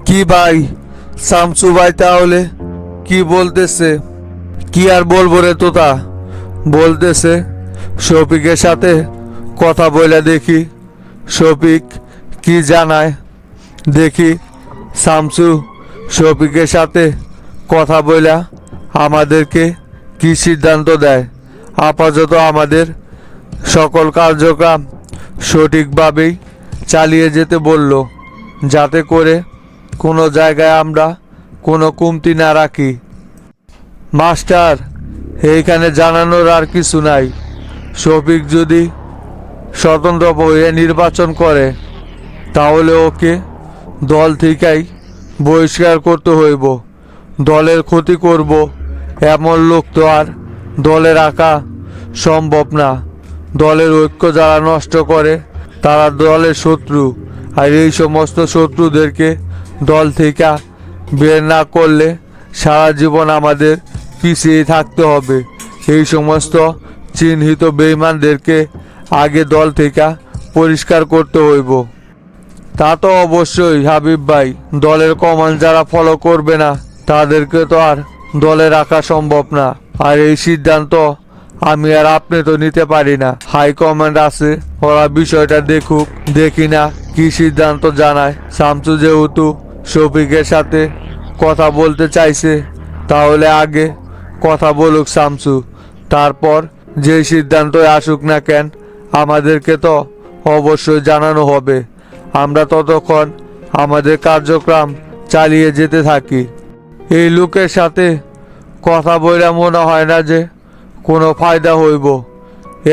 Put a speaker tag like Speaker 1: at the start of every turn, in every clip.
Speaker 1: কি ভাই, শামসু ভাই তাহলে কি বলতেছে? কি আর বলবো রে তোতা, বলতেছে শফিকের সাথে কথা বলে দেখি শফিক কি জানায়। দেখি শামসু শফিকের সাথে কথা বলে আমাদেরকে কি সিদ্ধান্ত দেয়। আপাতত আমাদের সকল কার্যক্রম সঠিকভাবেই চালিয়ে যেতে বলল, যাতে করে কোনো জায়গায় আমরা কোনো কমতি না রাখি। মাস্টার, এইখানে জানানোর আর কিছু নাই। শফিক যদি স্বতন্ত্র হয়ে নির্বাচন করে তাহলে ওকে দল থেকেই বহিষ্কার করতে হইব। দলের ক্ষতি করব এমন লোক তো আর দলে রাখা সম্ভব না। দলের ঐক্য যারা নষ্ট করে তারা দলের শত্রু, আর এই সমস্ত শত্রুদেরকে দল থেকে বের না করলে সারা জীবন আমাদের পিছিয়ে থাকতে হবে। এই সমস্ত চিহ্নিত বেঈমানদেরকে আগে দল থেকে পরিষ্কার করতে হইব। তা তো অবশ্যই হাবিব ভাই, দলের কমান্ড যারা ফলো করবে না তাদেরকে তো আর দলে রাখা সম্ভব না। আর এই সিদ্ধান্ত আমি আর আপনি তো নিতে পারি না, হাই কমান্ড আছে, ওরা বিষয়টা দেখুক, দেখি না কি সিদ্ধান্ত জানায়। শামসু যেহেতু শফিকের সাথে কথা বলতে চাইছে, তাহলে আগে কথা বলুক শামসু, তারপর যে সিদ্ধান্ত আসুক না কেন আমাদেরকে তো অবশ্যই জানানো হবে। আমরা ততক্ষণ আমাদের কার্যক্রম চালিয়ে যেতে থাকি। এই লোকের সাথে কথা বলে মনে হয় না যে কোনো ফায়দা হইব।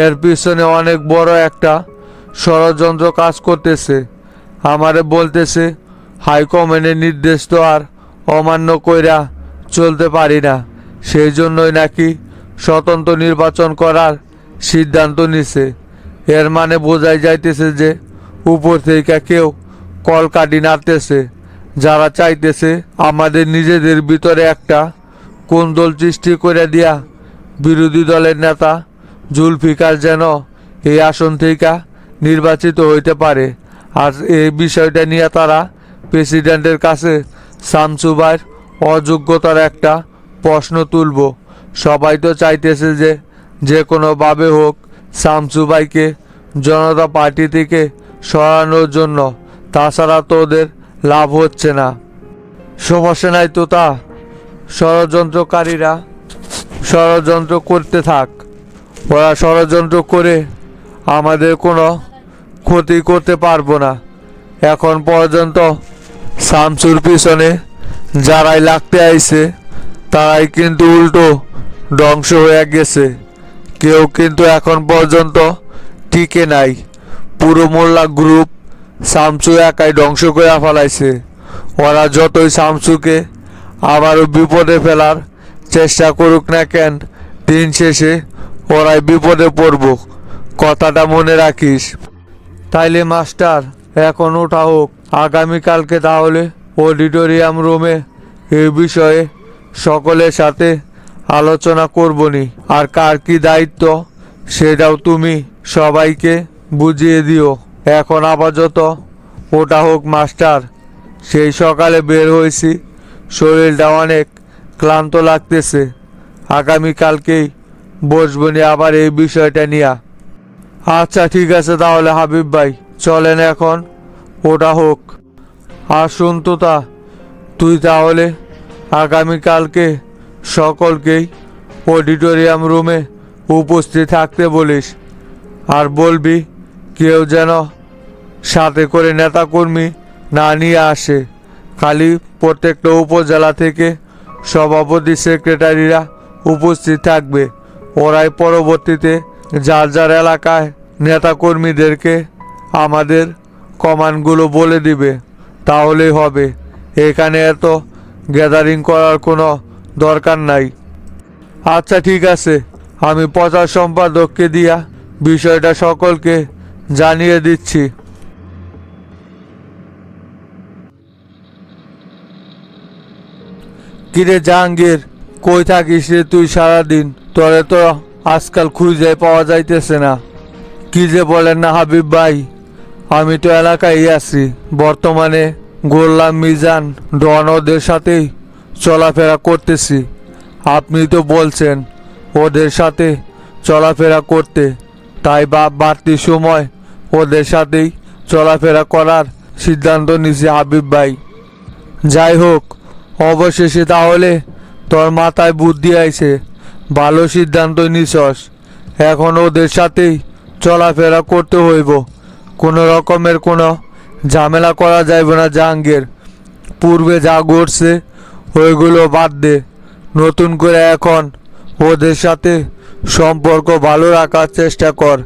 Speaker 1: এর পিছনে অনেক বড় একটা ষড়যন্ত্র কাজ করতেছে। আমারে বলতেছে হাইকমান্ডের নির্দেশ তো আর অমান্য কইরা চলতে পারি না, সেই জন্যই নাকি স্বতন্ত্র নির্বাচন করার সিদ্ধান্ত নিছে। এর মানে বোঝাই যাইতেছে যে উপর থেকে কেউ কলকাঠি নাড়তেছে, যারা চাইতেছে আমাদের নিজেদের ভিতরে একটা কোন্দল সৃষ্টি করে দিয়া বিরোধী দলের নেতা জুলফিকার যেন এই আসন থেকে নির্বাচিত হইতে পারে। আর এই বিষয়টা নিয়ে তারা প্রেসিডেন্টের কাছে শামসু ভাইয়ের অযোগ্যতার একটা প্রশ্ন তুলব। সবাই তো চাইতেছে যে কোনোভাবে হোক শামসু ভাইকে জনতা পার্টি থেকে সরানোর জন্য, তাছাড়া তো ওদের লাভ হচ্ছে না। সমস্যা নাই তো, তা ষড়যন্ত্রকারীরা ষড়যন্ত্র করতে থাক, ওরা ষড়যন্ত্র করে আমাদের কোনো ক্ষতি করতে পারবো না। এখন পর্যন্ত শামসুর পিছনে যারাই লাগতে আইছে তারাই কিন্তু উল্টো ধ্বংস হয়ে গেছে। কেউ কিন্তু এখন পর্যন্ত টিকে নাই। পুরো মোল্লা গ্রুপ শামসু একাই ধ্বংস করে ফেলাইছে। ওরা যতই শামসুকে আবারও বিপদে ফেলার চেষ্টা করুক না কেন, দিন শেষে ওরাই বিপদে পড়ব, কথাটা মনে রাখিস। তাইলে মাস্টার, এখন ওঠা হোক, আগামীকালকে তাহলে অডিটোরিয়াম রুমে এই বিষয়ে সকলের সাথে আলোচনা করবনি। আর কার কি দায়িত্ব সেটাও তুমি সবাইকে বুঝিয়ে দিও। এখন আপাতত ওটা হোক মাস্টার। সেই সকালে বের হয়েছি, শরীরটা অনেক ক্লান্ত লাগতেছে। আগামীকালকেই বসবনি আবার এই বিষয়টা নিয়ে। আচ্ছা ঠিক আছে তাহলে হাবিব ভাই, চলেন এখন ওটা হোক। আর শুন তো তা, তুই তাহলে আগামীকালকে সকলকেই অডিটোরিয়াম রুমে উপস্থিত থাকতে বলিস। আর বলবি কেউ যেন সাথে করে নেতাকর্মী না নিয়ে আসে। খালি প্রত্যেকটা উপজেলা থেকে সভাপতি সেক্রেটারিরা উপস্থিত থাকবে। ওরাই পরবর্তীতে যার যার এলাকায় নেতাকর্মীদেরকে আমাদের কমান্ডগুলো বলে দিবে, তাহলেই হবে। এখানে এত গ্যাদারিং করার কোনো দরকার নাই। আচ্ছা ঠিক আছে, আমি প্রচার সম্পাদককে দিয়া বিষয়টা সকলকে জানিয়ে দিচ্ছি। কিরে জাহাঙ্গীর, কই থাকিস রে তুই সারাদিন? তোরে তো আজকাল খুঁজে পাওয়া যাইতেছে না। কি যে বলেন না হাবিব ভাই, আমি তো এলাকায় আছি, বর্তমানে গোল্লাম মিজান ডন ওদের সাথেই চলাফেরা করতেছি। আপনি তো বলছেন ওদের সাথে চলাফেরা করতে, তাই বাড়তি সময় ওদের সাথেই চলাফেরা করার সিদ্ধান্ত নিছি হাবিব ভাই। যাই হোক, অবশেষে তাহলে তোর মাথায় বুদ্ধি আইছে, ভালো সিদ্ধান্ত নিছস। এখন ওদের সাথেই চলাফেরা করতে হইব, কোনো রকমের কোনো ঝামেলা করা যাইবে না জাহাঙ্গীর। পূর্বে যা ঘটছে ওইগুলো বাদ দে, নতুন করে এখন ওদের সাথে সম্পর্ক ভালো রাখার চেষ্টা কর।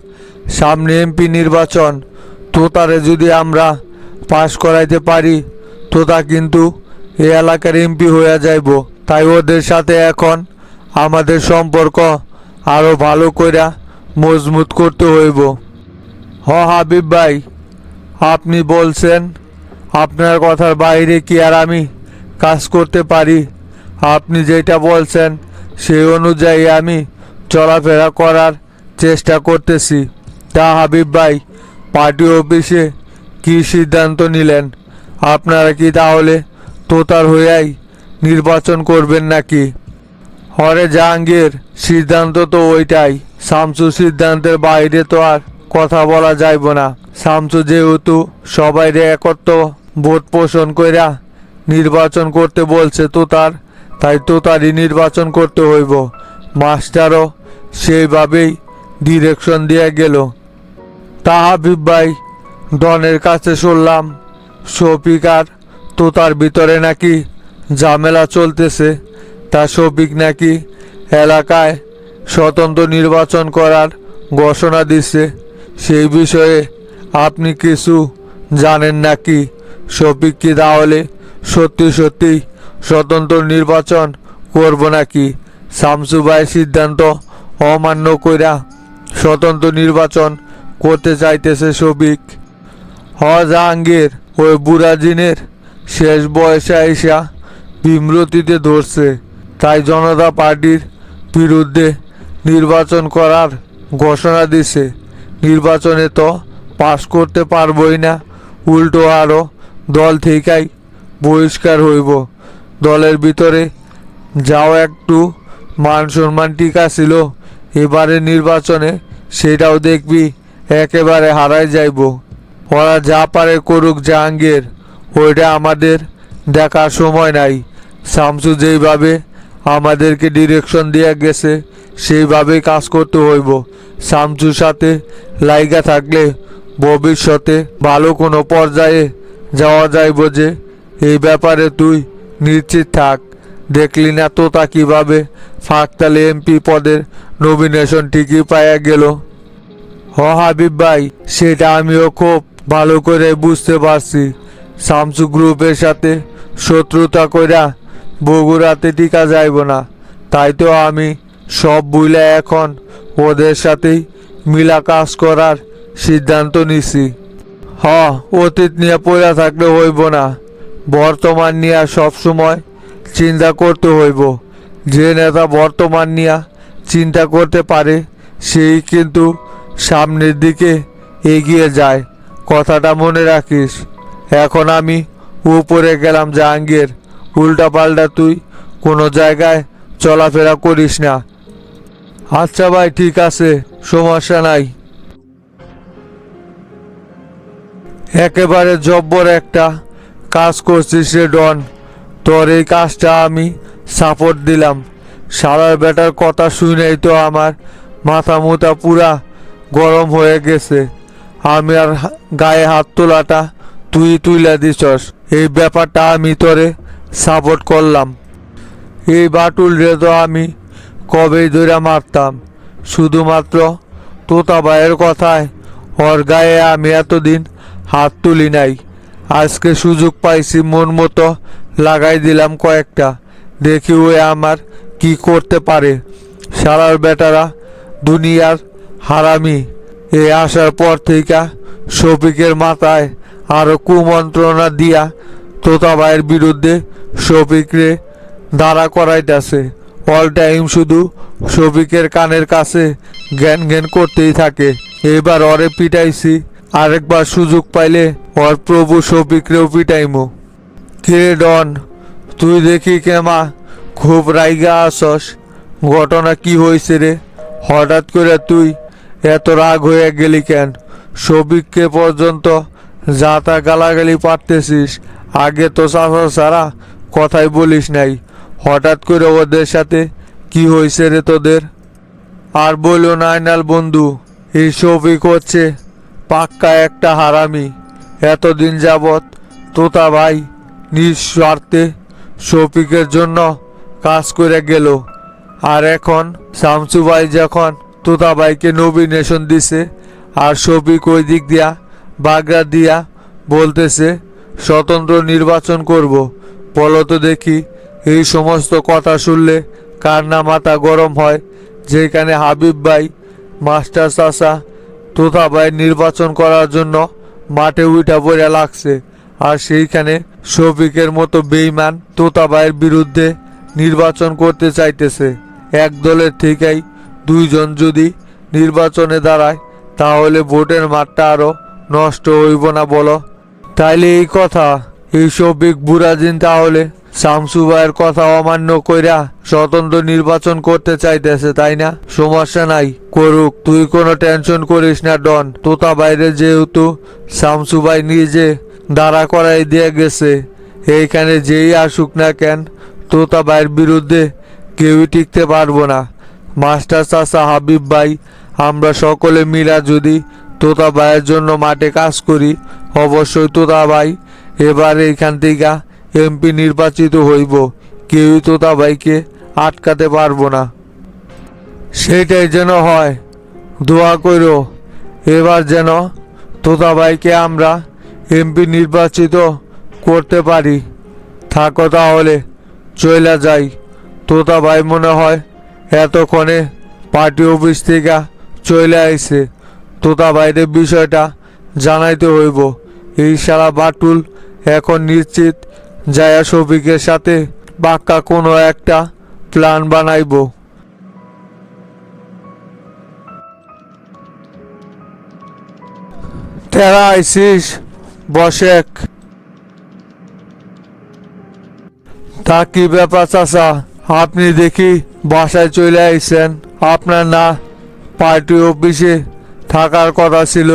Speaker 1: সামনে এমপি নির্বাচন, তোতারে যদি আমরা পাশ করাইতে পারি, তোতা কিন্তু এই এলাকার এমপি হয়ে যাইব। তাই ওদের সাথে এখন আমাদের সম্পর্ক আরও ভালো করে মজবুত করতে হইব। হাবিব ভাই, আপনি বলছেন, আপনার কথার বাইরে কি আর আমি কাজ করতে পারি? আপনি যেটা বলছেন সেই অনুযায়ী আমি চলাফেরা করার চেষ্টা করতেছি। তা হাবিব ভাই, পার্টি অফিসে কি সিদ্ধান্ত নিলেন? আপনারা কি তাহলে তোতার হইয়াই নির্বাচন করবেন নাকি? হরে জাহাঙ্গীর, সিদ্ধান্ত তো ওইটাই। শামসু সিদ্ধান্তের বাইরে তো আর কথা বলা যাইব না। শামসু যেহেতু সবাইরে একত্র ভোট পোষণ কইরা নির্বাচন করতে বলছে তোতার, তাই তোতারই নির্বাচন করতে হইব। মাস্টারও সেইভাবেই ডিরেকশন দিয়ে গেল। তা হাবিব ভাই, ডনের কাছে শুনলাম শফিক আর তোতার ভিতরে নাকি ঝামেলা চলতেছে। তা শফিক নাকি এলাকায় স্বতন্ত্র নির্বাচন করার ঘোষণা দিচ্ছে। সেই বিষয়ে আপনি কিছু জানেন নাকি? শফিক কি তাহলে সত্যি সত্যি স্বতন্ত্র নির্বাচন করব নাকি? শামসু ভাইয়ের সিদ্ধান্ত অমান্য কইরা স্বতন্ত্র নির্বাচন করতে চাইতেছে শফিক। জাহাঙ্গীর, ওই বুড়া জিনের শেষ বয়সে আইসা বিমরতিতে ধরছে, তাই জনতা পার্টির বিরুদ্ধে নির্বাচন করার ঘোষণা দিছে। নির্বাচনে তো পাশ করতে পারবই না, উল্টো আরও দল থেকেই বহিষ্কার হইব। দলের ভিতরে যাও একটু মান সম্মান টিকা ছিল, এবারে নির্বাচনে সেটাও দেখবি একেবারে হারাই যাইব। ওরা যা পারে করুক জাহাঙ্গীর, ওইটা আমাদের দেখার সময় নাই। শামসু যেইভাবে আমাদেরকে ডিরেকশন দিয়ে গেছে সেইভাবেই কাজ করতে হইব। শামসুর সাথে লাইগা থাকলে ভবিষ্যতে ভালো কোনো পর্যায়ে যাওয়া যাইব যে, এই ব্যাপারে তুই নিশ্চিত থাক। দেখলি না তোতা কিভাবে ফাঁকতালে এমপি পদের নমিনেশন ঠিকই পাইয়া গেল। হাবিব ভাই, সেটা আমিও খুব ভালো করে বুঝতে পারছি। শামসু গ্রুপের সাথে শত্রুতা কইরা বগুড়াতে টিকা যাইব না, তাই তো আমি সব বুইলা এখন ওদের সাথেই মিলা কাজ করার সিদ্ধান্ত নিছি। অতীত নিয়ে পড়া থাকলে হইব না, বর্তমান নিয়ে সবসময় চিন্তা করতে হইব। যে নেতা বর্তমান নিয়ে চিন্তা করতে পারে সেই কিন্তু সামনের দিকে এগিয়ে যায়, কথাটা মনে রাখিস। এখন আমি উপরে গেলাম জাহাঙ্গীর, উল্টা পাল্টা তুই কোনো জায়গায় চলাফেরা করিস না। আচ্ছা ভাই, ঠিক আছে, সমস্যা নাই। একেবারে জব্বর একটা কাজ করছিস রে ডন, তোর এই কাজটা আমি সাপোর্ট দিলাম। সারার বেটার কথা শুনেই তো আমার মাথা মুথা পুরা গরম হয়ে গেছে। আমি আর গায়ে হাত তোলাটা তুই তুইলা দিছস, এই ব্যাপারটা আমি তোরে সাপোর্ট করলাম। এই বাটুল রে তো আমি কবেই ধরে মারতাম, শুধুমাত্র তোতা ভাইয়ের কথায় ওর গায়ে আমি এতদিন হাত তুলি নাই। আজকে সুযোগ পাইছি, মন মতো লাগাই দিলাম কয়েকটা, দেখি ওই আমার কি করতে পারে। সারার বেটারা দুনিয়ার হারামি। এ আসার পর থেকে শফিকের মাথায় আরো কুমন্ত্রণা দিয়া তোতা ভাইয়ের বিরুদ্ধে শফিকরে দাঁড়া করাইতেছে। অল টাইম শুধু শফিকের কানের কাছে জ্ঞান জ্ঞান করতেই থাকে। এবার ওরে পিটাইছি, আরেকবার সুযোগ পাইলে ওর প্রভু শফিকরেও পিটাইমো। কিরে ডন, তুই দেখি কেমা খুব রাইগা আসস। ঘটনা কি হয়েছে রে? হঠাৎ করে তুই এত রাগ হয়ে গেলি কেন? সবিককে পর্যন্ত যা তা গালাগালি পারতেছিস। আগে তো চাচা ছাড়া কথাই বলিস নাই। হঠাৎ করে ওদের সাথে কি হয়েছে রে তোদের? আর বলো না আইনাল বন্ধু, এই শফিক হচ্ছে পাক্কা একটা হারামি। এতদিন যাবৎ তোতা ভাই নিঃস্বার্থে শফিকের জন্য কাজ করে গেল, আর এখন শামসু ভাই যখন তোতা ভাইকে নমিনেশন দিছে, আর শফিক ওই দিক দিয়া বাগড়া দিয়া বলতেছে স্বতন্ত্র নির্বাচন করব। বলো তো দেখি, এই সমস্ত কথা শুনলে কার না মাথা গরম হয়? যেখানে হাবিব ভাই মাস্টার চাচা তোতা ভাই নির্বাচন করার জন্য মাঠে উঠা পড়ে লাগছে, আর সেইখানে শফিকের মতো বেঈমান তোতা ভাইয়ের বিরুদ্ধে নির্বাচন করতে চাইতেছে। এক দলের থেকেই দুইজন যদি নির্বাচনে দাঁড়ায়, তাহলে ভোটের মাঠটা আরো নষ্ট হইব না বলো? তাইলে এই কথা, এই শফিক বুড়াজিন তাহলে শামসু ভাইয়ের কথা অমান্য কইরা স্বতন্ত্র নির্বাচন করতে চাইতেছে, তাই না? সমস্যা নাই, করুক, তুই কোনো টেনশন করিস না ডন। তোতা বাইরে যেহেতু শামসু ভাই নিজে দাঁড়া করাই দিয়ে গেছে, এইখানে যেই আসুক না কেন তোতা ভাইয়ের বিরুদ্ধে কেউই টিকতে পারবো না। মাস্টার চাচা, হাবিব ভাই, আমরা সকলে মিলা যদি তোতা ভাইয়ের জন্য মাঠে কাজ করি, অবশ্যই তোতা ভাই এবার এইখান থেকে এমপি নির্বাচিত হইব। কেউই তোতা ভাইকে আটকাতে পারবো না। সেটাই যেন হয়, দোয়া করো এবার যেন তোতা ভাইকে আমরা এমপি নির্বাচিত করতে পারি। থাকো তাহলে, চইলা যাই। তোতা ভাই মনে হয় এতক্ষণে পার্টি অফিস থেকে চলে আইছে। তোতা ভাইদের বিষয়টা জানাইতে হইব। এই সারা বাটুল এখন নিশ্চিত জায়া শফিকের সাথে পাক্কা কোনো একটা প্ল্যান বানাইব। তেরা আইসিস, বসেক। তা কি ব্যাপার চাচা, আপনি দেখি বাসায় চলে আইছেন? আপনার না পার্টি অফিসে থাকার কথা ছিল?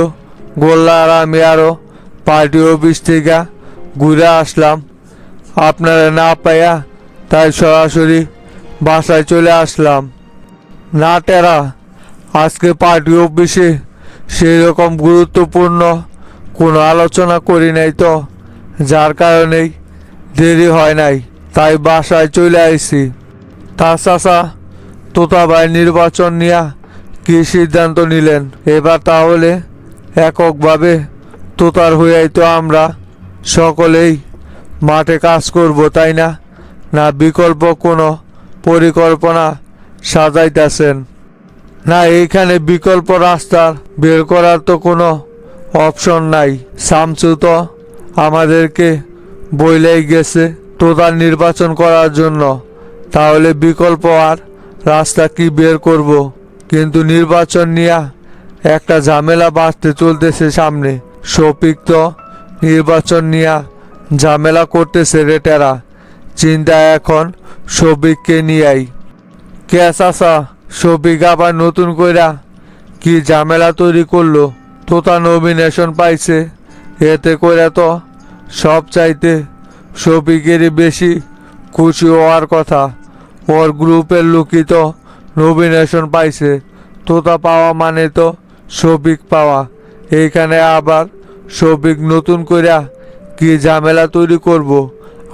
Speaker 1: গোল্লা আর আমি আরো পার্টি অফিস থেকে ঘুরে আসলাম, আপনারা না পাইয়া তাই সরাসরি বাসায় চলে আসলাম। না টেরা, আজকে পার্টি অফিসে সেই রকম গুরুত্বপূর্ণ কোনো আলোচনা করি নাই তো, যার কারণেই দেরি হয় নাই, তাই বাসায় চলে আইছি। তা চাচা, তোতা ভাই নির্বাচন নিয়ে কি সিদ্ধান্ত নিলেন? এবার তাহলে এককভাবে তোতার হইয়াই তো আমরা সকলেই মাঠে কাজ করব, তাই না? না বিকল্প কোনো পরিকল্পনা সাজাইতেছেন? না, এইখানে বিকল্প রাস্তা বের করার তো কোনো অপশন নাই। শামসু তো আমাদেরকে বইলেই গেছে তোতার নির্বাচন করার জন্য, তাহলে বিকল্প আর রাস্তা কি বের করব? কিন্তু নির্বাচন নিয়ে একটা ঝামেলা বাঁচতে চলতেছে সামনে। শফিক তো নির্বাচন নিয়ে ঝামেলা করতেছে রে টেরা। চিন্তা এখন শফিককে নিয়েই। কে চাচা, শফিক আবার নতুন কইরা কি ঝামেলা তৈরি করলো? তোতা নমিনেশন পাইছে, এতে করে তো সব চাইতে শফিকেরই বেশি খুশি হওয়ার কথা। ওর গ্রুপের লোকই তো নমিনেশন পাইছে, তোতা পাওয়া মানে তো শফিক পাওয়া। এইখানে আবার শফিক নতুন কইরা কি ঝামেলা তৈরি করব?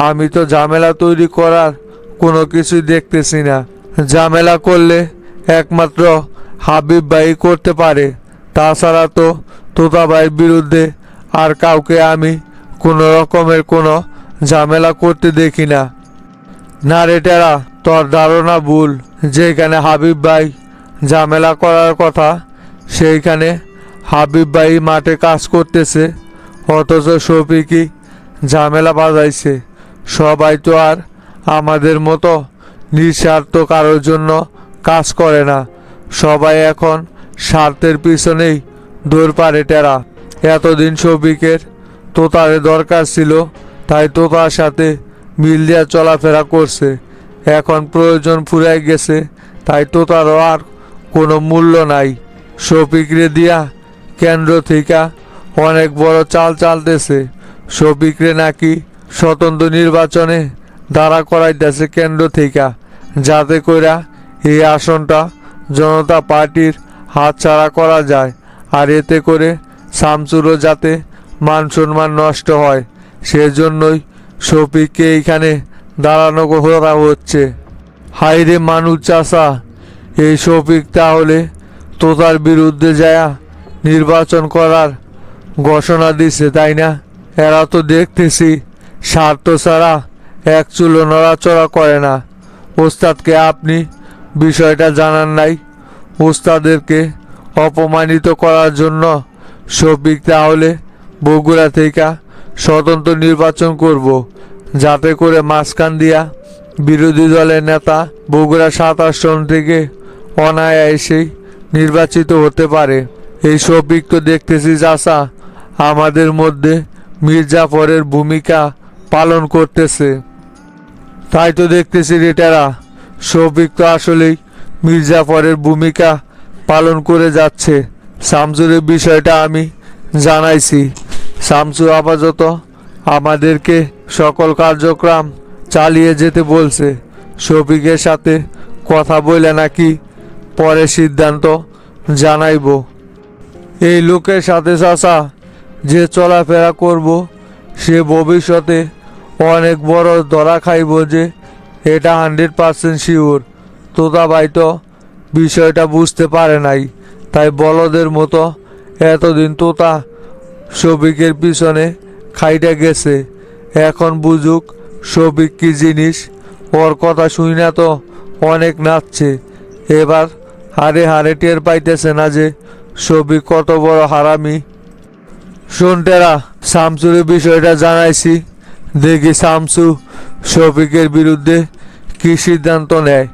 Speaker 1: আমি তো ঝামেলা তৈরি করার কোনো কিছুই দেখতেছি না। ঝামেলা করলে একমাত্র হাবিব ভাই করতে পারে, তাছাড়া তো তোতা ভাইয়ের বিরুদ্ধে আর কাউকে আমি কোনো রকমের কোনো ঝামেলা করতে দেখি না। না রে টেরা, তোর ধারণা ভুল। যেখানে হাবিব ভাই ঝামেলা করার কথা, সেইখানে হাবিব ভাই মাঠে কাজ করতেছে, অথচ শফিকই ঝামেলা বাজাইছে। সবাই তো আর আমাদের মতো নিঃস্বার্থ কারোর জন্য কাজ করে না। সবাই এখন স্বার্থের পিছনেই দৌড় পারে টেরা। এতদিন শফিকের তোতারে দরকার ছিল, তাই তোতার সাথে মিল দিয়া চলাফেরা করছে। এখন প্রয়োজন ফুরাই গেছে, তাই তোতারও আর কোনো মূল্য নাই। শফিকরে দিয়া কেন্দ্র থেকে অনেক বড় চাল চালতেছে। শফিকরে নাকি স্বতন্ত্র নির্বাচনে দাঁড়া করাইতেছে কেন্দ্র থেকে, যাতে কইরা এই আসনটা জনতা পার্টির হাতছাড়া করা যায়। আর এতে করে শামসুরও যাতে মান সম্মান নষ্ট হয়, সেজন্যই শফিককে এইখানে দাঁড়ানো করা হচ্ছে। হাইরে মানুষ চাষা, এই শফিক তাহলে তোতার বিরুদ্ধে যায়া নির্বাচন করার ঘোষণা দিছে, তাই না? এরা তো দেখতেছি স্বার্থ ছাড়া এক চুলো নড়াচড়া করে না। ওস্তাদকে আপনি বিষয়টা জানান নাই? ওস্তাদেরকে অপমানিত করার জন্য শফিক তাহলে বগুড়া থেকে স্বতন্ত্র নির্বাচন করব, যাতে করে মাঝখান দিয়া বিরোধী দলের নেতা বগুড়া ৭ আসন থেকে অনায়াসেই নির্বাচিত হতে পারে। এই শফিক তো দেখতেছি চাচা আমাদের মধ্যে মির্জাফরের ভূমিকা পালন করতেছে। তাই তো দেখতেছি রেটারা, শফিক তো আসলেই মির্জাফরের ভূমিকা পালন করে যাচ্ছে। শামসুরের বিষয়টা আমি জানাইছি। শামসু আপাতত আমাদেরকে সকল কার্যক্রম চালিয়ে যেতে বলছে। শফিকের সাথে কথা বলে নাকি পরে সিদ্ধান্ত জানাইব। এই লোকের সাথে চাচা যে চলাফেরা করব, সে ভবিষ্যতে অনেক বড় ধরা খাইব, যে এটা 100% শিওর। তোতা ভাই তো বিষয়টা বুঝতে পারে নাই, তাই বলদের মতো এতদিন তোতা শফিকের পিছনে খাইটা গেছে। এখন বুঝুক শফিক কি জিনিস। ওর কথা শুই না তো অনেক নাচছে। এবার হারে হারে টের পাইতেছে না যে শফিক কত বড় হারামি। শোনটেরা, শামসুরের বিষয়টা জানাইছি, দেখি শামসু শফিকের বিরুদ্ধে কি সিদ্ধান্ত নেয়।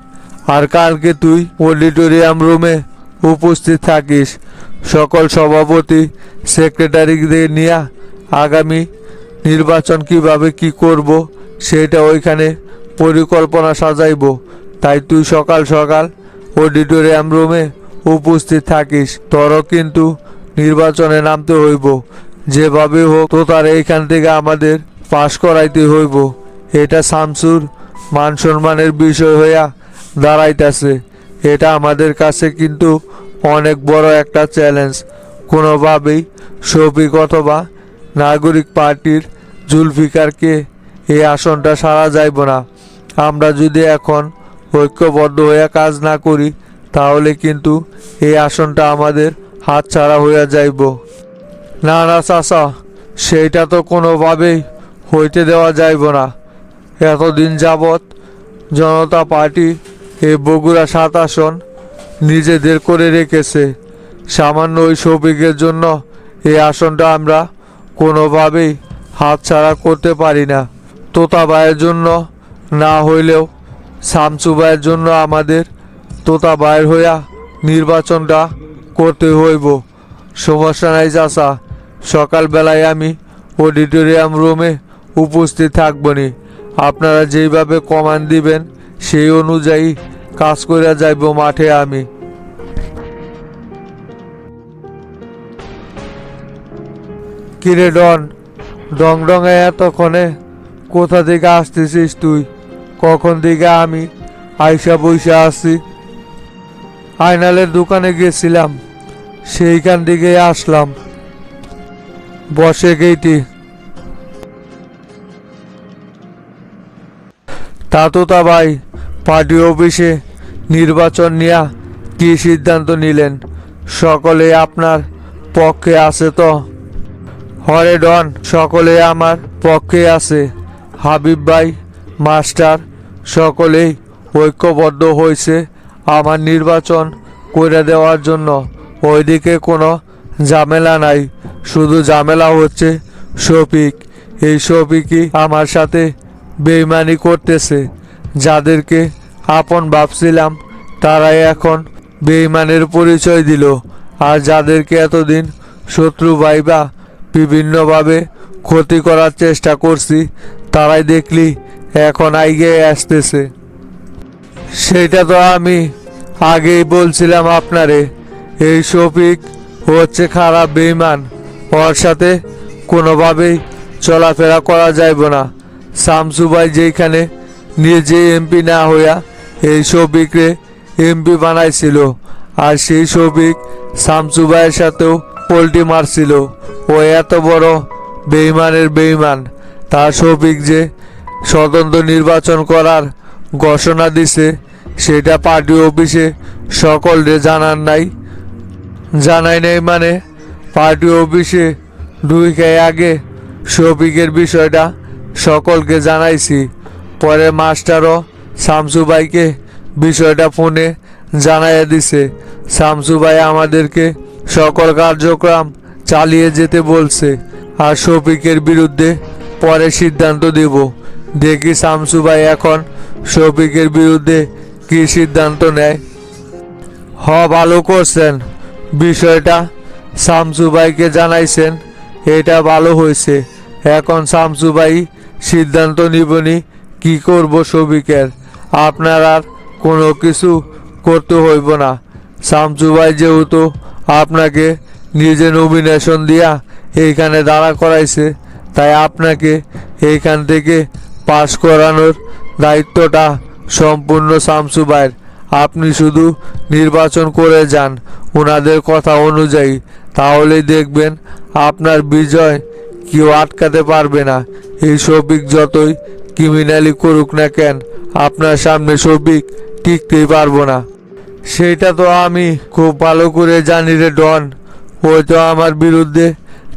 Speaker 1: আর কালকে তুই অডিটোরিয়াম রুমে উপস্থিত থাকিস। সকল সভাপতি সেক্রেটারিদের নিয়ে আগামী নির্বাচন কিভাবে কি করব সেটা ওইখানে পরিকল্পনা সাজাইব। তাই তুই সকাল সকাল অডিটোরিয়াম রুমে উপস্থিত থাকিস। তোরও কিন্তু নির্বাচনে নামতে হইব, যেভাবে হোক তো তার এইখান থেকে আমাদের পাশ করাইতে হইব। এটা শামসুর মান সম্মানের বিষয় হইয়া দাঁড়াইতেছে। এটা আমাদের কাছে কিন্তু অনেক বড় একটা চ্যালেঞ্জ। কোনোভাবেই শফিক অথবা নাগরিক পার্টির জুলফিকারকে এই আসনটা সারা যাইব না। আমরা যদি এখন ঐক্যবদ্ধ হয়ে কাজ না করি, তাহলে কিন্তু এই আসনটা আমাদের হাতছাড়া হইয়া যাইব। না না চাচা, সেইটা তো কোনোভাবেই হইতে দেওয়া যাইব না। এতদিন যাবৎ জনতা পার্টি এই বগুড়া ৭ আসন নিজেদের করে রেখেছে। সামান্য ওই শফিকের জন্য এই আসনটা আমরা কোনোভাবেই হাতছাড়া করতে পারি না। তোতা ভাইয়ের জন্য না হইলেও শামসু ভাইয়ের জন্য আমাদের তোতা ভাইয়ের হইয়া নির্বাচনটা করতে হইব। সমস্যা নাই চাচা, সকালবেলায় আমি অডিটোরিয়াম রুমে উপস্থিত থাকবনি। আপনারা যেইভাবে কমান্ড দিবেন সেই অনুযায়ী কাজ করে যাইব মাঠে আমি। কিরে ডন, ডং ডঙে এতক্ষণে কোথা থেকে আসতেছিস তুই? কখন থেকে আমি আইসা বইসা আছি। আয়নালের দোকানে গেছিলাম, সেইখান থেকে আসলাম। বসে গেইটি। তা তোতা ভাই, পার্টি অফিসে নির্বাচন নিয়ে কি সিদ্ধান্ত নিলেন? সকলে আপনার পক্ষে আছে তো? হরে ডন, সকলে আমার পক্ষে আছে। হাবিব ভাই, মাস্টার সকলেই ঐক্যবদ্ধ হয়েছে আমার নির্বাচন করে দেওয়ার জন্য। ওইদিকে কোনো ঝামেলা নাই, শুধু ঝামেলা হচ্ছে শফিক। এই শফিকই আমার সাথে বেইমানি করতেছে। যাদেরকে আপন ভাবছিলাম তারাই এখন বেইমানের পরিচয় দিল। আর যাদেরকে এতদিন শত্রু ভাইবা বিভিন্নভাবে ক্ষতি করার চেষ্টা করছি, তারাই দেখলি এখন আইগে আসতেছে। সেটা তো আমি আগেই বলছিলাম আপনারে, এই শফিক হচ্ছে খারাপ বেঈমান, ওর সাথে কোনোভাবেই চলাফেরা করা যাইব না। শামসু ভাই যেখানে নিজে এমপি না হইয়া এই শফিকরে এমপি বানাইছিল, আর সেই শফিক শামসু ভাইয়ের সাথেও পোল্টি মারছিল। ও এত বড় বেঈমানের বেঈমান, তার শফিক যে স্বতন্ত্র নির্বাচন করার ঘোষণা দিছে সেটা পার্টি অফিসে সকলরে জানাই নাই মানে পার্টি অফিসে ঢুকে আগে শফিকের বিষয়টা সকলকে জানাইছি। পরে মাস্টারও শামসু ভাইকে বিষয়টা ফোনে জানাইয়া দিছে। শামসু ভাই আমাদেরকে সকল কার্যক্রম চালিয়ে যেতে বলছে, আর শফিকের বিরুদ্ধে পরে সিদ্ধান্ত দেব। দেখি শামসু ভাই এখন শফিকের বিরুদ্ধে কি সিদ্ধান্ত নেয়। ভালো করছেন, বিষয়টা শামসু ভাইকে জানাইছেন, এটা ভালো হয়েছে। এখন শামসু ভাই সিদ্ধান্ত নিবনি কি করব শফিকের। আপনার আর কোনো কিছু করতে হইব না। শামসু ভাই যেহেতু আপনাকে নিজে নমিনেশন দিয়া এইখানে দাঁড়া করাইছে, তাই আপনাকে এইখান থেকে পাশ করানোর দায়িত্বটা সম্পূর্ণ শামসু ভাইয়ের। আপনি শুধু নির্বাচন করে যান ওনাদের কথা অনুযায়ী, তাহলেই দেখবেন আপনার বিজয় কেউ আটকাতে পারবে না। এই শফিক যতই ক্রিমিনালি করুক না কেন, আপনার সামনে শফিক টিকতেই পারবো না। সেটা তো আমি খুব ভালো করে জানি রে ডন, ওই তো আমার বিরুদ্ধে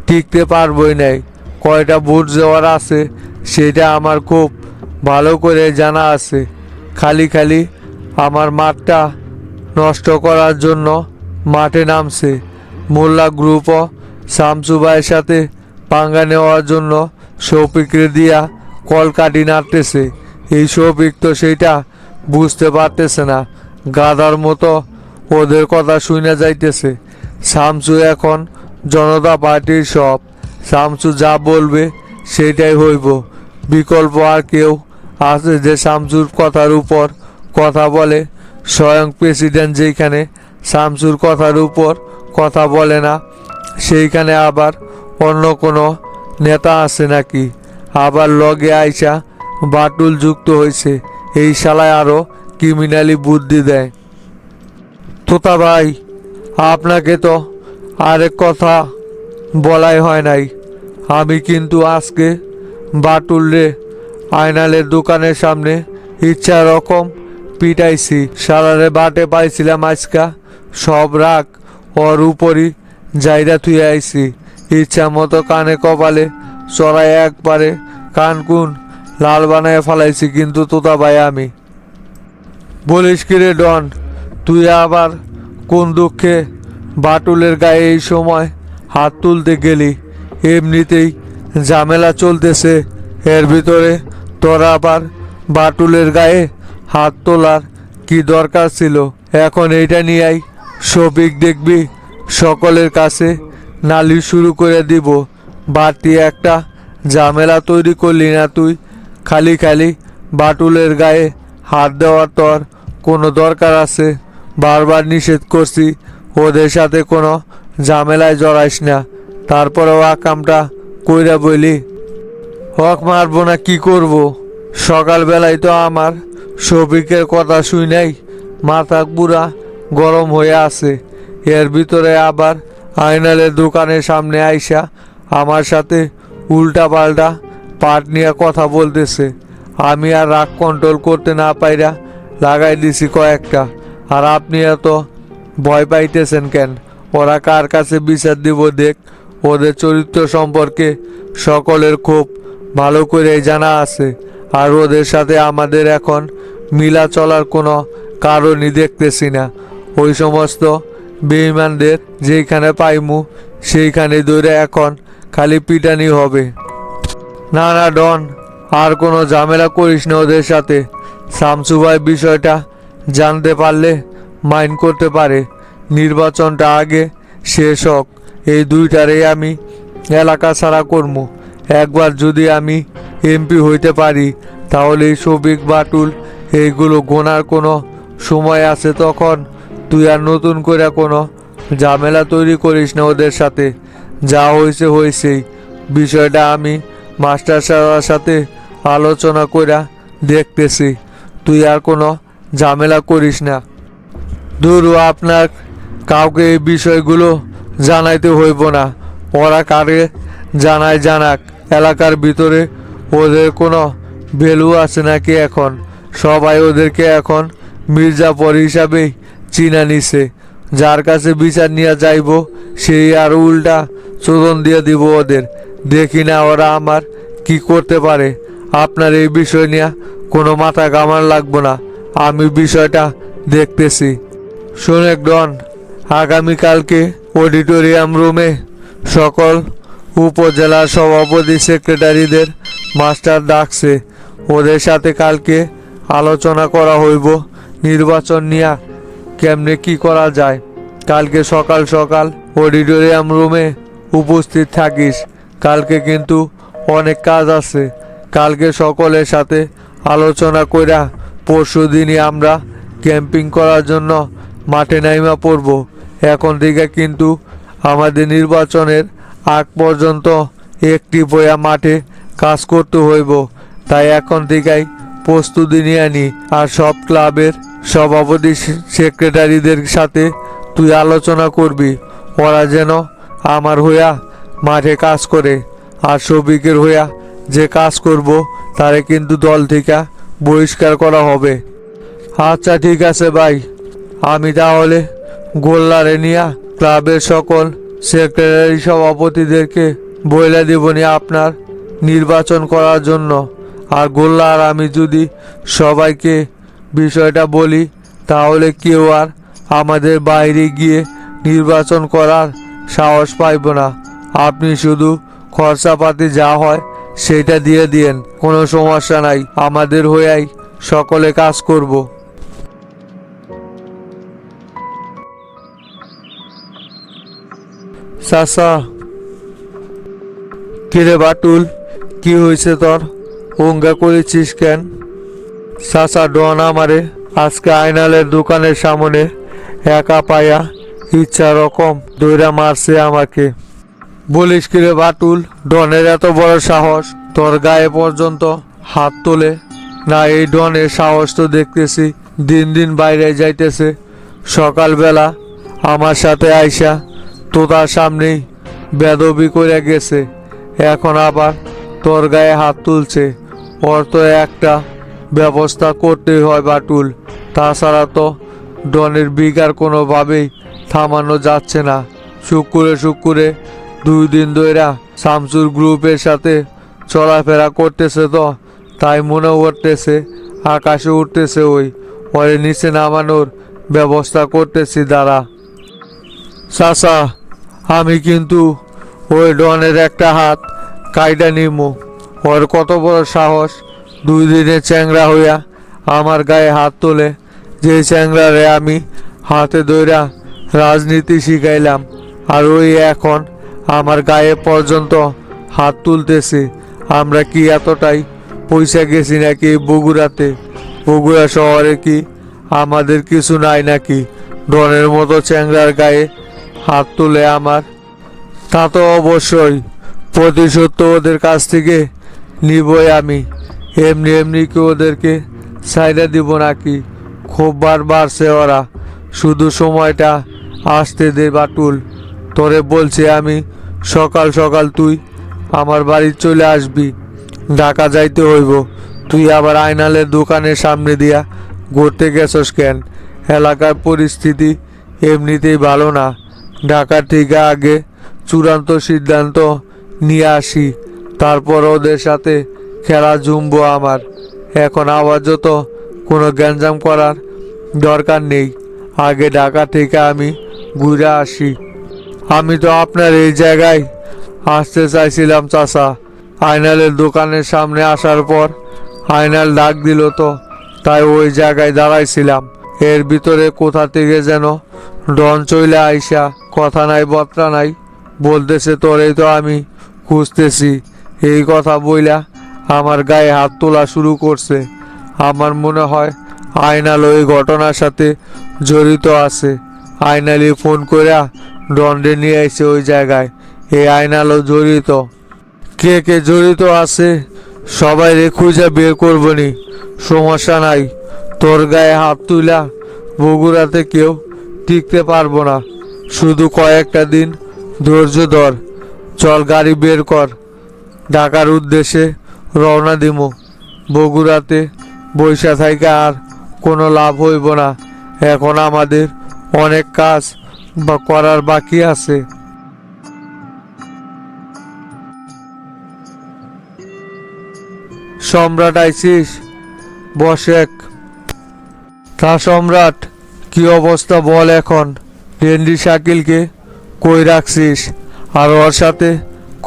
Speaker 1: টিকতে পারবই নাই। কয়টা ভোট যাওয়ার আছে সেটা আমার খুব ভালো করে জানা আছে। খালি আমার মাঠটা নষ্ট করার জন্য মাঠে নামছে। মোল্লা গ্রুপও শামসু ভাইয়ের সাথে পাঙ্গা নেওয়ার জন্য শফিকরে দিয়া কলকাঠি নাড়তেছে। এই শফিক তো সেইটা বুঝতে পারতেছে না, গাধার মতো ওদের কথা শুনে যাইতেছে। শামসু এখন জনতা পার্টির সব, শামসু যা বলবে সেটাই হইব। বিকল্প আর কেউ আছে যে শামসুর কথার উপর কথা বলে? স্বয়ং প্রেসিডেন্ট যেখানে শামসুর কথার উপর কথা বলে না, সেইখানে আবার অন্য কোনো নেতা আছে নাকি? আবার লগে আইসা বাটুল যুক্ত হয়েছে, এই শালায় আরো ক্রিমিনালি বুদ্ধি দেয়। তোতা ভাই, আপনাকে তো আরেক কথা বলাই হয় নাই। আমি কিন্তু আজকে বাটুল রে আয়নালের দোকানের সামনে ইচ্ছা রকম পিটাইছি। সারারে বাটে পাইছিলাম আজকা, সব রাগ ওর উপরই জায়গা থুয়ে আইছি। ইচ্ছা মতো কানে কপালে চড়াই একবারে কান কুন লাল বানায় ফেলাইছি। কিন্তু তোতা ভাই, আমি বলিস কি রে ডন, তুই আবার কোন দুঃখে বাটুলের গায়ে এই সময় হাত তুলতে গেলি? এমনিতেই ঝামেলা চলতেছে, এর ভিতরে তোরা আবার বাটুলের গায়ে হাত তোলার কি দরকার ছিল? এখন এইটা নিয়েই শফিক দেখবি সকলের কাছে নালিশ শুরু করে দিব। বাড়তি একটা ঝামেলা তৈরি করলি না তুই? খালি বাটুলের গায়ে হাত দেওয়ার তোর কোনো দরকার আছে? বারবার নিষেধ করছি ওদের সাথে কোনো ঝামেলায় জড়াইস না, তারপরেও আকামটা কইরা বলি। হক মারবো না কি করব? সকালবেলায় তো আমার শফিকের কথা শুই নাই, মাথা পুরা গরম হয়ে আছে। এর ভিতরে আবার আয়নালের দোকানের সামনে আইসা আমার সাথে উল্টা পাল্টা পাট নিয়ে কথা বলতেছে। আমি আর রাগ কন্ট্রোল করতে না পাইরা লাগাই দিছি কয়েকটা। আর আপনি এত ভয় পাইতেছেন কেন? ওরা কার কাছে বিচার দিব দেখ। ওদের চরিত্র সম্পর্কে সকলের খুব ভালো করে জানা আছে, আর ওদের সাথে আমাদের এখন মিলা চলার কোনো কারণই দেখতেছি না। ওই সমস্ত বেঈমানদের যেখানে পাইমু সেইখানে দৌড়ে এখন খালি পিটানি হবে। না ডন, আর কোনো ঝামেলা করিস না ওদের সাথে। শামসু ভাই বিষয়টা জানতে পারলে মাইন্ড করতে পারে। নির্বাচনটা আগে শেষ হোক, এই দুইটারেই আমি এলাকা ছাড়া করবো। একবার যদি আমি এমপি হইতে পারি তাহলে এই শফিক বাটুল এইগুলো গোনার কোনো সময় আছে। তখন তুই আর নতুন করে কোনো ঝামেলা তৈরি করিস না ওদের সাথে। যা হয়েছে হয়েছেই। বিষয়টা আমি মাস্টার সাহেবের সাথে আলোচনা কইরা দেখতেছি। তুই আর কোনো ঝামেলা করিস না। ধুরু, আপনার কাউকে এই বিষয়গুলো জানাইতে হইব না। ওরা কারে জানায় জানাক। এলাকার ভিতরে ওদের কোনো ভ্যালু আছে নাকি এখন? সবাই ওদেরকে এখন মির্জাফর হিসাবেই চিনা নিছে। যার কাছে বিচার নিয়ে যাইব সেই আর উল্টা চোদন দিয়ে দিব ওদের। দেখি না ওরা আমার কি করতে পারে। আপনার এই বিষয় নিয়ে কোনো মাথা ঘামান লাগবো না। আমি বিষয়টা দেখতেছি। শোনেক ডন, আগামীকালকে অডিটোরিয়াম রুমে সকল উপজেলার সভাপতি সেক্রেটারিদের মাস্টার ডাকছে। ওদের সাথে কালকে আলোচনা করা হইব নির্বাচন নিয়ে কেমনে কি করা যায়। কালকে সকাল সকাল অডিটোরিয়াম রুমে উপস্থিত থাকিস। কালকে কিন্তু অনেক কাজ আছে। কালকে সকলের সাথে আলোচনা কইরা পরশু দিনই আমরা ক্যাম্পিং করার জন্য মাঠে নাইমা পড়ব। এখন থেকে কিন্তু আমাদের নির্বাচনের আগ পর্যন্ত একটি বইয়া মাঠে কাজ করতে হইব। তাই এখন থেকেই প্রস্তুতি নিয়ে আনি। আর সব ক্লাবের সভাপতি সেক্রেটারিদের সাথে তুই আলোচনা করবি ওরা যেন আমার হইয়া মাঠে কাজ করে। আর শফিকের হইয়া যে কাজ করব তারে কিন্তু দল থেকে বহিষ্কার করা হবে। আচ্ছা ঠিক আছে ভাই, আমি তাহলে গোল্লারে নিয়া ক্লাবের সকল সেক্রেটারি সভাপতিদেরকে বইলা দেবনি আপনার নির্বাচন করার জন্য। আর গোল্লা আর আমি যদি সবাইকে বিষয়টা বলি তাহলে কেউ আর আমাদের বাইরে গিয়ে নির্বাচন করার সাহস পাইব না। আপনি শুধু খরচাপাতি যা হয় সেটা দিয়ে দিয়েন, কোনো সমস্যা নাই। আমাদের হয়েই সকলে কাজ করব। চাচা, কিরে বাটুল, কি হয়েছে তোর? অঙ্গা করেছিস কেন? চাচা, ডন আমারে আজকে আইনালের দোকানের সামনে একা পায়া ইচ্ছা রকম দইরা মারছে আমাকে। বলিস কিরে বাটুল, ডনের এত বড় সাহস তোর গায়ে পর্যন্ত হাত তোলে না? এই ডনের সাহস তো দেখতেছি দিন দিন বাইরে যাইতেছে। সকালবেলা আমার সাথে আইসা তোতার সামনেই বেদবি করে গেছে, এখন আবার তোর গায়ে হাত তুলছে। ওর তো একটা ব্যবস্থা করতেই হয় বাটুল। তাছাড়া তো ডনের বিগার কোনোভাবেই থামানো যাচ্ছে না। শুক্রে শুক্রে 2 দিন ধইরা শামসুর গ্রুপের সাথে চলাফেরা করতেছে, তো তাই মনে করতেছে আকাশে উঠতেছে। ওরে নিচে নামানোর ব্যবস্থা করতেছি দাঁড়া। চাচা, আমি কিন্তু ওই ডনের একটা হাত কাইডা নিমু। ওর কত বড় সাহস 2 দিনে চ্যাংরা হইয়া আমার গায়ে হাত তোলে। যে চ্যাংরারে আমি হাতে ধইরা রাজনীতি শিখাইলাম, আর ওই এখন আমার গায়ে পর্যন্ত হাত তুলতেছে। আমরা কি এতটাই পয়সা গেছি নাকি বগুড়াতে? বগুড়া শহরে কি আমাদের কিছু নাই নাকি? ডনের মতো চ্যাংরার গায়ে হাত তুলে আমার? তা তো অবশ্যই, প্রতিশোধ তো ওদের কাছ থেকে নিবই আমি। এমনি এমনি কি ওদেরকে সাইডা দিব নাকি? খুব বার বাড়ছে ওরা, শুধু সময়টা আসতে দে বাটুল। তোরে বলছি আমি, সকাল সকাল তুই আমার বাড়ি চলে আসবি। ঢাকা যাইতে হইব। তুই আবার আইনালের দোকানের সামনে দিয়া ঘুরতে গেছস কেন? এলাকার পরিস্থিতি এমনিতেই ভালো না। ঢাকা থেকে আগে চূড়ান্ত সিদ্ধান্ত নিয়ে আসি, তারপর ওদের সাথে খেলা জমবো আমার। এখন আপাতত কোনো গ্যাঞ্জাম করার দরকার নেই। আগে ঢাকা থেকে আমি ঘুরে আসি। আমি তো আপনার এই জায়গায় আসতে চাইছিলাম চাচা। আইনালের দোকানের সামনে আসার পর আইনাল ডাক দিল, তো তাই ওই জায়গায় দাঁড়াইছিলাম। এর ভিতরে কোথা থেকে যেন ডন চইলে আইসা কথা নাই বত্রা নাই বলতেছে তোরেই তো আমি খুঁজতেছি। এই কথা বইলা আমার গায়ে হাত তোলা শুরু করছে। আমার মনে হয় আয়নাল এই ঘটনার সাথে জড়িত আছে। আয়নালি ফোন কইরা দণ্ডে নিয়ে আইছে ওই জায়গায়। এই আয়নালও জড়িত। কে কে জড়িত আছে সবাই রে খুঁজে বের করবনি, সমস্যা নাই। তোর গায়ে হাত তুইলা বগুড়াতে কেউ টিকতে পারবো না। শুধু কয়েকটা দিন ধৈর্য ধর। চল গাড়ি বের কর, ঢাকার উদ্দেশ্যে রওনা দিমু। বগুড়াতে বৈশা থাইকা আর কোনো লাভ হইব না। এখন আমাদের অনেক কাজ করার বাকি আছে। সম্রাট আইছিস? বসেক। তা সম্রাট, কি অবস্থা বল এখন? রেন্ডি শাকিলকে কই রাখছিস? আর ওর সাথে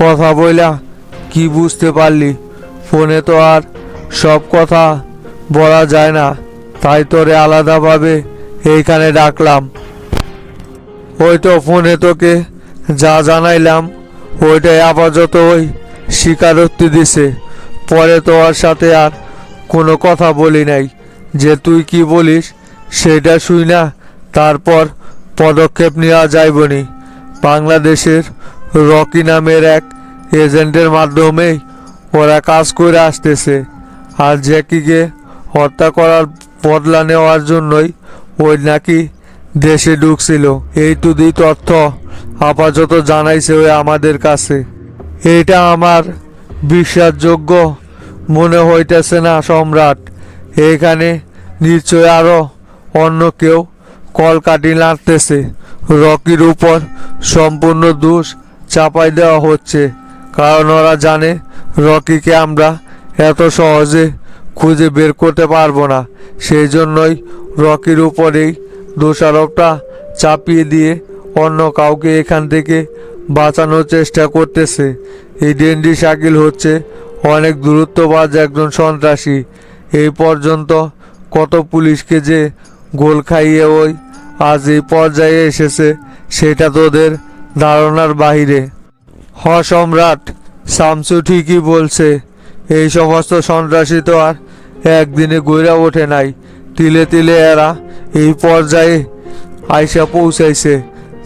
Speaker 1: কথা বইলা কি বুঝতে পারলি? ফোনে তো আর সব কথা বলা যায় না, তাই তোরে আলাদাভাবে এইখানে ডাকলাম। ওই তো ফোনে তোকে যা জানাইলাম ওইটাই আপাতত ওই স্বীকারোক্তি দিছে। পরে তো ওর সাথে আর কোনো কথা বলি নাই। যে তুই কি বলিস সেটা শুই না, তারপর পদক্ষেপ নেওয়া যাইবনি। বাংলাদেশের রকি নামের এক এজেন্টের মাধ্যমেই ওরা কাজ করে আসতেছে। আর জ্যাকিকে হত্যা করার বদলা নেওয়ার জন্যই ওই নাকি দেশে ঢুকছিল। এইটুদি তথ্য আপাতত জানাইছে ওই আমাদের কাছে। এটা আমার বিশ্বাসযোগ্য মনে হইতেছে না সম্রাট। এখানে নিশ্চয় আরো অন্য কেউ কলকাঠি নাড়তেছে। রকির উপর সম্পূর্ণ দোষ চাপাই দেওয়া হচ্ছে, কারণ ওরা জানে রকিকে আমরা এত সহজে খুঁজে বের করতে পারবো না। সেই জন্যই রকির উপরেই দোষারোপটা চাপিয়ে দিয়ে অন্য কাউকে এখান থেকে বাঁচানোর চেষ্টা করতেছে। এই ডেন্ডি শাকিল হচ্ছে অনেক দূরত্ববাজ একজন সন্ত্রাসী। এই পর্যন্ত কত পুলিশকে যে গোল খাইয়ে ওই আজ এই পর্যায়ে এসেছে সেটা তোদের ধারণার বাহিরে। হ সম্রাট, শামসু ঠিকই বলছে। এই সমস্ত সন্ত্রাসী তো আর একদিনে গইরা ওঠে নাই। তিলে তিলে এরা এই পর্যায়ে আইসা পৌঁছাইছে।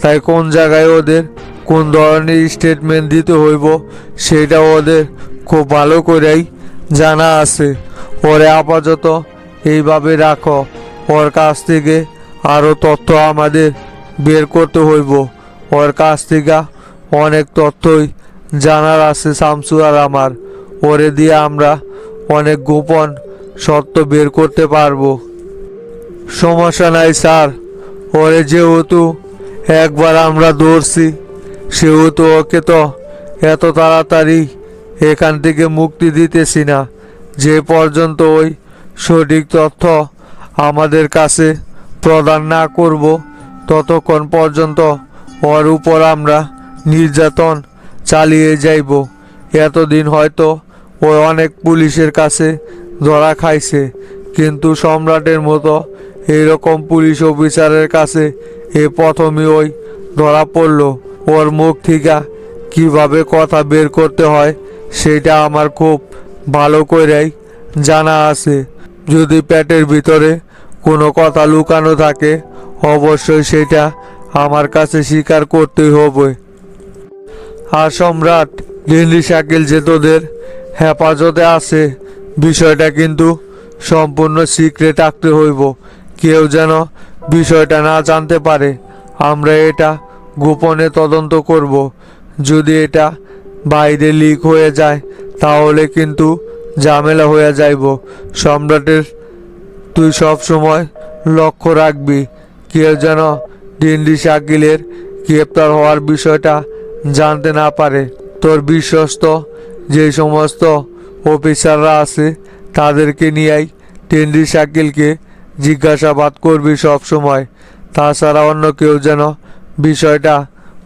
Speaker 1: তাই কোন জায়গায় ওদের কোন ধরনের স্টেটমেন্ট দিতে হইব সেটা ওদের খুব ভালো করেই জানা আছে। ওরে আপাতত এইভাবে রাখো। ওর কাছ থেকে আরও তথ্য আমাদের বের করতে হইব। ওর কাছ থেকে অনেক তথ্যই জানার আছে শামসু আর আমার। ওরে দিয়ে আমরা অনেক গোপন সত্য বের করতে পারবো। সমস্যা নাই স্যার। ওরে যেহেতু একবার আমরা ধরছি সেহেতু ওকে তো এত তাড়াতাড়ি এখান থেকে মুক্তি দিতেছি না। যে পর্যন্ত ওই সঠিক তথ্য আমাদের কাছে প্রদান না করব ততক্ষণ পর্যন্ত ওর উপর আমরা নির্যাতন চালিয়ে যাইব। এতদিন হয়তো ও অনেক পুলিশের কাছে ধরা খাইছে, কিন্তু সম্রাটের মতো এইরকম পুলিশ অফিসারের কাছে এ প্রথমই ওই ধরা পড়ল। ওর মুখ থেকে কিভাবে কথা বের করতে হয় সেটা আমার খুব ভালো করেই জানা আছে। যদি পেটের ভিতরে কোনো কথা লুকানো থাকে অবশ্যই সেটা আমার কাছে স্বীকার করতেই হবে। আর সম্রাট, ডেন্ডি শাকিল যে তোদের হেফাজতে আছে বিষয়টা কিন্তু সম্পূর্ণ সিক্রেট রাখতে হইব। কেউ যেন বিষয়টা না জানতে পারে। আমরা এটা গোপনে তদন্ত করব। যদি এটা বাইরে লিক হয়ে যায় তাহলে কিন্তু ঝামেলা হয়ে যাইব। সম্রাটের তুই সব সময় লক্ষ্য রাখবি কেউ যেন ডেন্ডি শাকিলের গ্রেপ্তার হওয়ার বিষয়টা জানতে না পারে। তোর বিশ্বস্ত যে সমস্ত অফিসাররা আছে তাদেরকে নিয়েই ডেন্ডি শাকিলকে জিজ্ঞাসাবাদ করবি সব সময়। তাছাড়া অন্য কেউ যেন বিষয়টা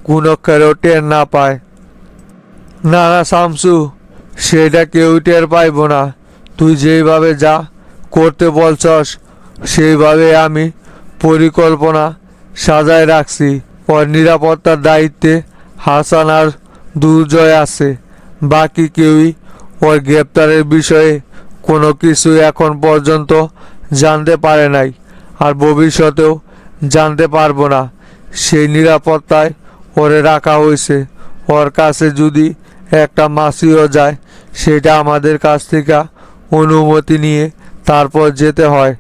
Speaker 1: কোনো অক্ষরেও টের না পায়। না না শামসু, সেটা কেউ টের পাইব না। তুই যেইভাবে যা করতে বলছস সেইভাবে আমি পরিকল্পনা সাজায় রাখছি। ওর নিরাপত্তার দায়িত্বে হাসান আর দুর্জয় আছে। বাকি কেউই ওর গ্রেপ্তারের বিষয়ে কোনো কিছু এখন পর্যন্ত জানতে পারে নাই, আর ভবিষ্যতেও জানতে পারবো না। সেই নিরাপত্তায় ওরে রাখা হয়েছে। ওর কাছে যদি একটা মাসিও যায়, সেটা আমাদের কাছ থেকে অনুমতি নিয়ে তারপর যেতে হয়।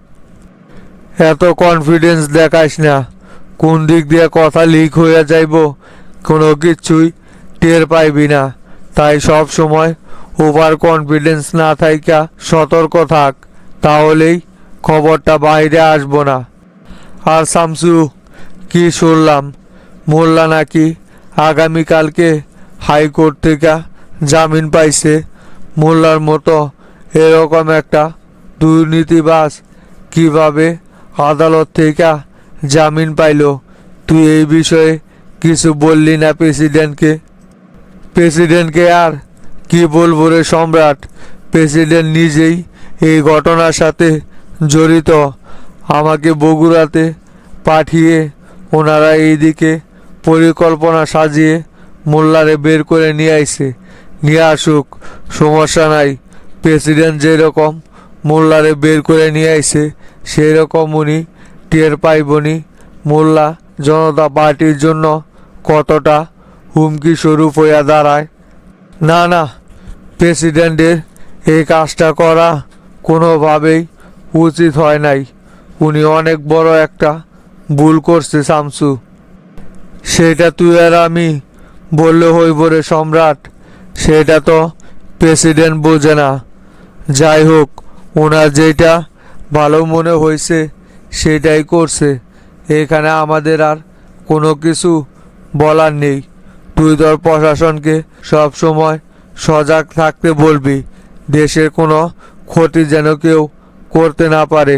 Speaker 1: এত কনফিডেন্স দেখাইস না। কোন দিক দিয়ে কথা লিক হয়ে যাইব কোনো কিছুই টের পাইবি না। তাই সব সময় ওভার কনফিডেন্স না থাইকা সতর্ক থাক, তাহলেই খবরটা বাইরে আসবো না। আর শামসু, কি শুনলাম মোল্লা নাকি আগামীকালকে হাইকোর্ট থেকে জামিন পাইছে। মোল্লার মতো এরকম একটা দুর্নীতিবাজ কিভাবে আদালত থেকে জামিন পাইলো? তুই এই বিষয়ে কিছু বললি না প্রেসিডেন্টকে? প্রেসিডেন্টকে আর কি বলবো রে সম্রাট, প্রেসিডেন্ট নিজেই এই ঘটনার সাথে জড়িত। আমাকে বগুড়াতে পাঠিয়ে ওনারা এইদিকে পরিকল্পনা সাজিয়ে মোল্লারে বের করে নিয়ে আইছে। নিয়ে আসুক, সমস্যা নাই। প্রেসিডেন্ট যেরকম মোল্লারে বের করে নিয়ে আইছে, সেই রকম উনি টের পাইবনি মোল্লা জনতা পার্টির জন্য কতটা হুমকি স্বরূপ হইয়া দাঁড়ায়। না না, প্রেসিডেন্টের এই কাজটা করা কোনোভাবেই উচিত হয় নাই। উনি অনেক বড় একটা ভুল করছে শামসু। সেটা তুই আর আমি বললে হইব রে সম্রাট? সেটা তো প্রেসিডেন্ট বোঝে না। যাই হোক, ওনার যেটা ভালো মনে হয়েছে সেটাই করছে। এখানে আমাদের আর কোনো কিছু বলার নেই। তুই তোর প্রশাসনকে সব সময় সজাগ থাকতে বলবি, দেশের কোনো ক্ষতি যেন কেউ করতে না পারে।